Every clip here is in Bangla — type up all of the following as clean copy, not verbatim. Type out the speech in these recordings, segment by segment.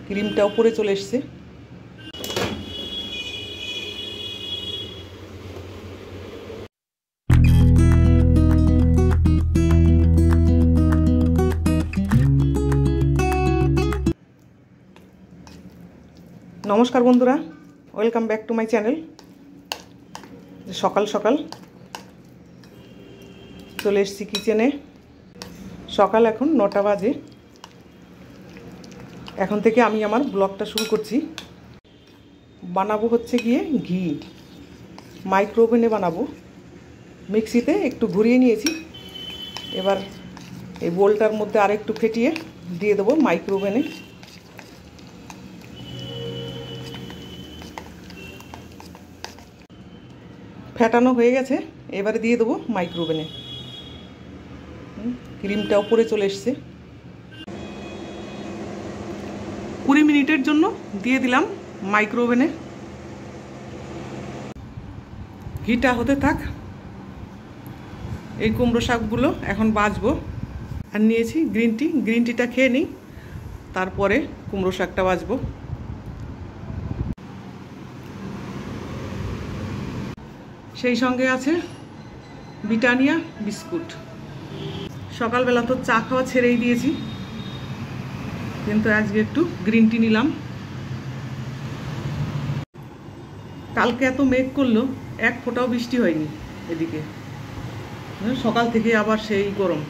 ক্রিমটা উপরে চলে এসছে। নমস্কার বন্ধুরা, welcome back to my channel. সকাল সকাল চলে এসেছি কিচেনে। সকাল এখন 9টা বাজে। এখন থেকে আমি আমার ব্লগটা শুরু করছি। বানাবো হচ্ছে গিয়ে ঘি, মাইক্রো ওভেনে বানাবো। মিক্সিতে একটু ঘুরিয়ে নিয়েছি, এবার এই বোলটার মধ্যে আর একটু ফেটিয়ে দিয়ে দেবো মাইক্রো ওভেনে। ফেটানো হয়ে গেছে, এবারে দিয়ে দেবো মাইক্রো ওভেনে। ক্রিমটা উপরে চলে এসছে। 20 মিনিটের জন্য দিয়ে দিলাম মাইক্রো ওভেনে। ঘিটা হতে থাক। এই কুমড়ো শাকগুলো এখন ভাজবো। আর নিয়েছি গ্রিন টি, গ্রিন টিটা খেয়ে নিই, তারপরে কুমড়ো শাকটা ভাজবো। সেই সঙ্গে আছে ব্রিটানিয়া বিস্কুট। সকালবেলা তো চা খাওয়া ছেড়েই দিয়েছি, কিন্তু আজকে একটু গ্রিন টি নিলাম। কালকে এত মেঘ করলো, এক ফোঁটাও বৃষ্টি হয়নি এদিকে। সকাল থেকে আবার সেই গরম।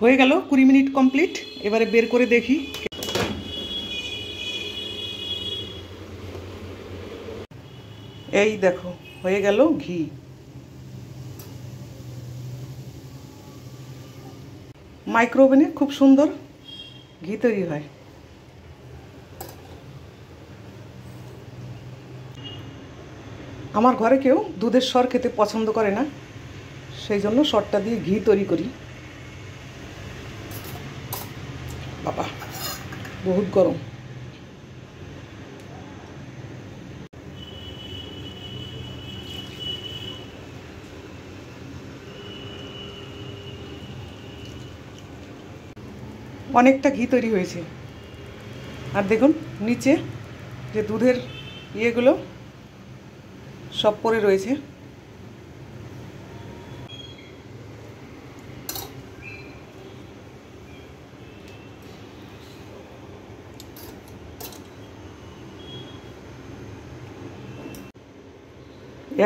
হয়ে গেল 20 মিনিট কমপ্লিট। এবারে বের করে দেখি। এই দেখো, হয়ে গেল ঘি। মাইক্রো ওভেনে খুব সুন্দর ঘি তৈরি হয়। আমার ঘরে কেউ দুধের সর খেতে পছন্দ করে না, সেই জন্য সরটা দিয়ে ঘি তৈরি করি। বাবা, বহুত গরম। অনেকটা ঘি তৈরি হয়েছে। আর দেখুন নিচে যে দুধের ইয়েগুলো সব পড়ে রয়েছে।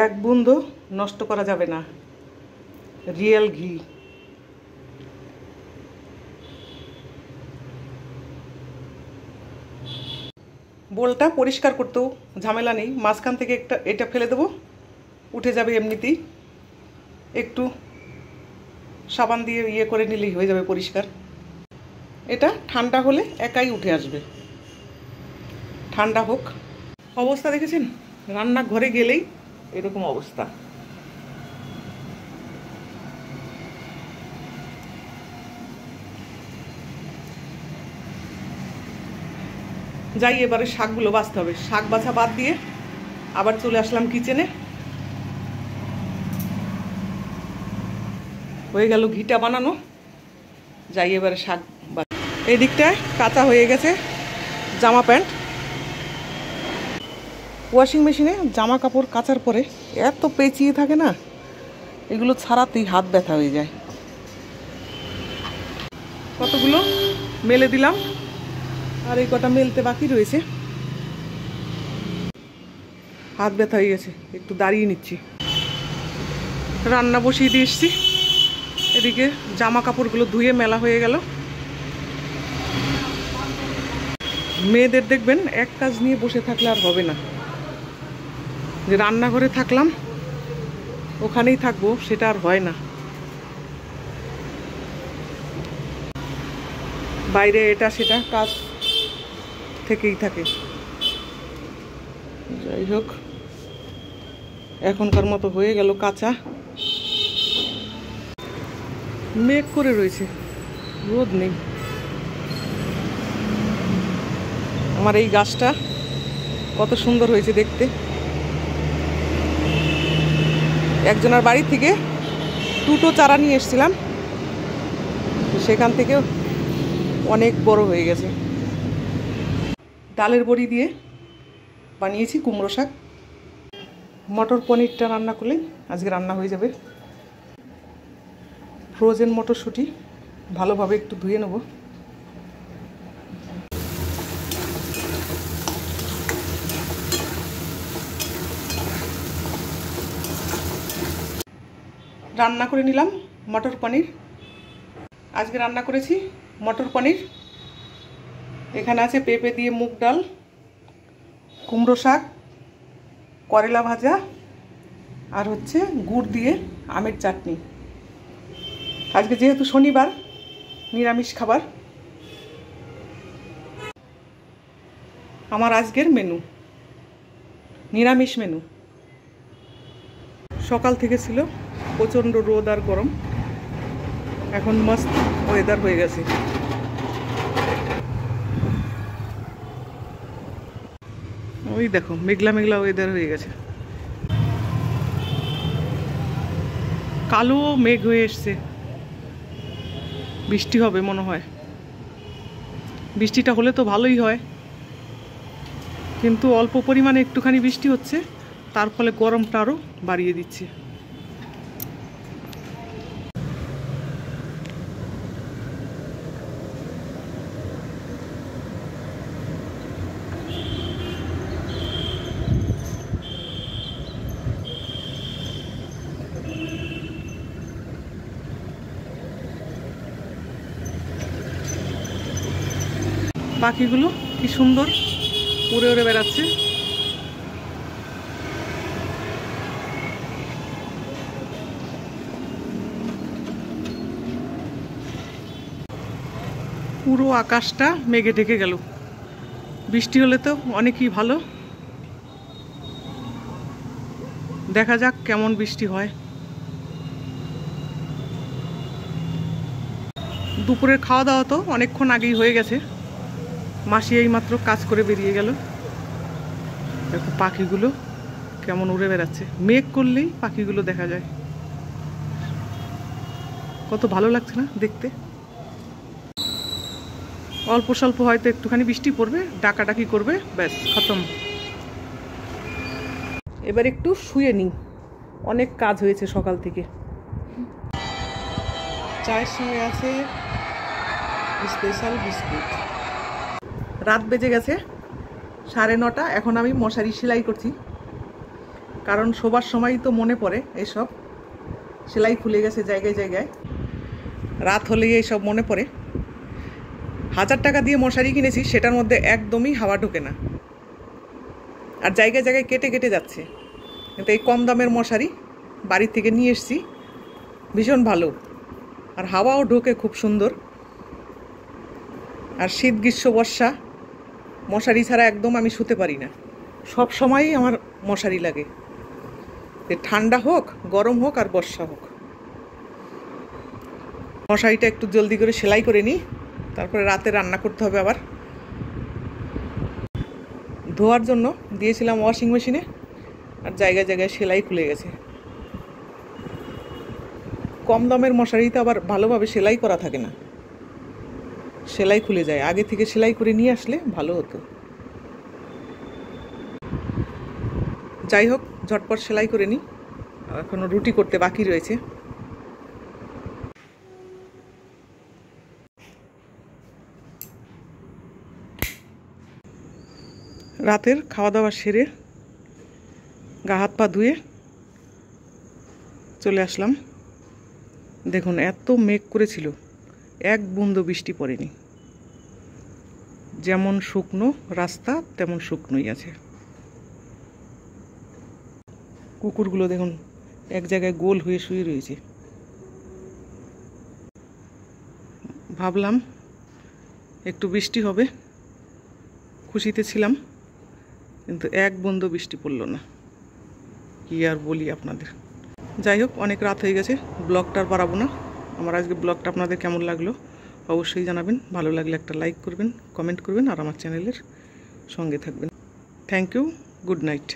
এক বুন্দও নষ্ট করা যাবে না, রিয়েল ঘি। বোলটা পরিষ্কার করতেও ঝামেলা নেই, মাঝখান থেকে এটা ফেলে দেবো, উঠে যাবে এমনিতেই। একটু সাবান দিয়ে ইয়ে করে নিলেই হয়ে যাবে পরিষ্কার। এটা ঠান্ডা হলে একাই উঠে আসবে। ঠান্ডা হোক। অবস্থা দেখেছেন, রান্নাঘরে গেলেই এরকম অবস্থা। যাই, এবারে শাকগুলো বাছতে হবে। শাক বাছা বাদ দিয়ে আবার চলে আসলাম কিচেনে। হয়ে গেল ঘিটা বানানো। যাই এবারে শাক। এই দিকটায় কাঁচা হয়ে গেছে জামা প্যান্ট। ওয়াশিং মেশিনে জামা কাপড় কাচার পরে এত পেঁচিয়ে থাকে না, এগুলো ছাড়াতেই হাত ব্যথা হয়ে যায়। কতগুলো মেলে দিলাম, আর এই কটা মেলতে বাকি রয়েছে। হাত ব্যথা হয়ে গেছে, একটু দাঁড়িয়ে নিচ্ছি। রান্না বসিয়ে দিয়ে এসছি। এদিকে জামা কাপড়গুলো ধুয়ে মেলা হয়ে গেল। মেয়েদের দেখবেন এক কাজ নিয়ে বসে থাকলে আর হবে না। যে রান্নাঘরে থাকলাম, ওখানেই থাকবো, সেটা আর হয় না। বাইরে এটা সেটা কাজ থেকেই থাকে। যাই হোক, এখনকার মতো হয়ে গেল কাঁচা। মেঘ করে রয়েছে, রোদ নেই। আমার এই গাছটা কত সুন্দর হয়েছে দেখতে। একজনের বাড়ি থেকে 2টো চারা নিয়ে এসেছিলাম, সেখান থেকে অনেক বড় হয়ে গেছে। ডালের বড়ি দিয়ে বানিয়েছি কুমড়ো শাক। মটর পনিরটা রান্না করলে আজকে রান্না হয়ে যাবে। ফ্রোজেন মটরশুঁটি ভালোভাবে একটু ধুয়ে নেব। রান্না করে নিলাম মটর পনির। আজকে রান্না করেছি মটর পনির। এখানে আছে পেঁপে দিয়ে মুগ ডাল, কুমড়ো শাক, করলা ভাজা আর হচ্ছে গুড় দিয়ে আমের চাটনি। আজকে যেহেতু শনিবার, নিরামিষ খাবার। আমার আজকের মেনু নিরামিষ মেনু। সকাল থেকে ছিল প্রচণ্ড রোদ আর গরম, এখন মস্ত ওয়েদার হয়ে গেছে। ওই দেখো মেঘলা মেঘলা ওয়েদার হয়ে গেছে, কালো মেঘ হয়ে এসছে। বৃষ্টি হবে মনে হয়। বৃষ্টিটা হলে তো ভালোই হয়, কিন্তু অল্প পরিমাণে একটুখানি বৃষ্টি হচ্ছে, তার ফলে গরমটা আরও বাড়িয়ে দিচ্ছে। পাখিগুলো কি সুন্দর উড়ে উড়ে বেড়াচ্ছে। পুরো আকাশটা মেঘে ঢেকে গেল। বৃষ্টি হলে তো অনেকই ভালো। দেখা যাক কেমন বৃষ্টি হয়। দুপুরের খাওয়া দাওয়া তো অনেকক্ষণ আগেই হয়ে গেছে। মাসি এইমাত্র কাজ করে বেরিয়ে গেল। দেখো পাখিগুলো কেমন উড়ে বেড়াচ্ছে। মেঘ করলেই পাখিগুলো দেখা যায়, কত ভালো লাগছে না দেখতে। অল্প স্বল্প হয়তো একটুখানি বৃষ্টি পড়বে, ডাকাডাকি করবে, ব্যাস খতম। এবার একটু শুয়ে নিই, অনেক কাজ হয়েছে সকাল থেকে। চায়ের সঙ্গে আছে স্পেশাল বিস্কুট। রাত বেজে গেছে 9:30। এখন আমি মশারি সেলাই করছি, কারণ শোবার সময় তো মনে পড়ে এসব। সেলাই খুলে গেছে জায়গায় জায়গায়, রাত হলেই এইসব মনে পড়ে। 1000 টাকা দিয়ে মশারি কিনেছি, সেটার মধ্যে একদমই হাওয়া ঢোকে না, আর জায়গায় জায়গায় কেটে কেটে যাচ্ছে। কিন্তু এই কম দামের মশারি বাড়ি থেকে নিয়ে এসেছি, ভীষণ ভালো, আর হাওয়াও ঢোকে খুব সুন্দর। আর শীত গ্রীষ্ম বর্ষা মশারি ছাড়া একদম আমি শুতে পারি না। সব সময়ই আমার মশারি লাগে, ঠান্ডা হোক, গরম হোক আর বর্ষা হোক। মশারিটা একটু জলদি করে সেলাই করে নিই, তারপরে রাতে রান্না করতে হবে আবার। ধোয়ার জন্য দিয়েছিলাম ওয়াশিং মেশিনে, আর জায়গায় জায়গায় সেলাই খুলে গেছে। কম দামের মশারিতে আবার ভালোভাবে সেলাই করা থাকে না, সেলাই খুলে যায়। আগে থেকে সেলাই করে নিয়ে আসলে ভালো হতো। যাই হোক, ঝটপট সেলাই করে নিই, এখনো রুটি করতে বাকি রয়েছে। রাতের খাওয়া দাওয়া সেরে গা হাত পা ধুয়ে চলে আসলাম। দেখুন এত মেঘ করেছিল, এক বুন্দো বৃষ্টি পড়েনি। যেমন শুকনো রাস্তা তেমন শুকনোই আছে। কুকুরগুলো দেখুন এক জায়গায় গোল হয়ে শুয়ে রয়েছে। ভাবলাম একটু বৃষ্টি হবে, খুশিতে ছিলাম, কিন্তু এক বুন্দো বৃষ্টি পড়লো না। কি আর বলি আপনাদের। যাই হোক, অনেক রাত হয়ে গেছে, ব্লগটা আর বাড়াবো না। আমার আজকে ব্লগটা আপনাদের কেমন লাগলো অবশ্যই জানাবেন। ভালো লাগলে একটা লাইক করবেন, কমেন্ট করবেন, আর আমার চ্যানেলের সঙ্গে থাকবেন। Thank you, good night.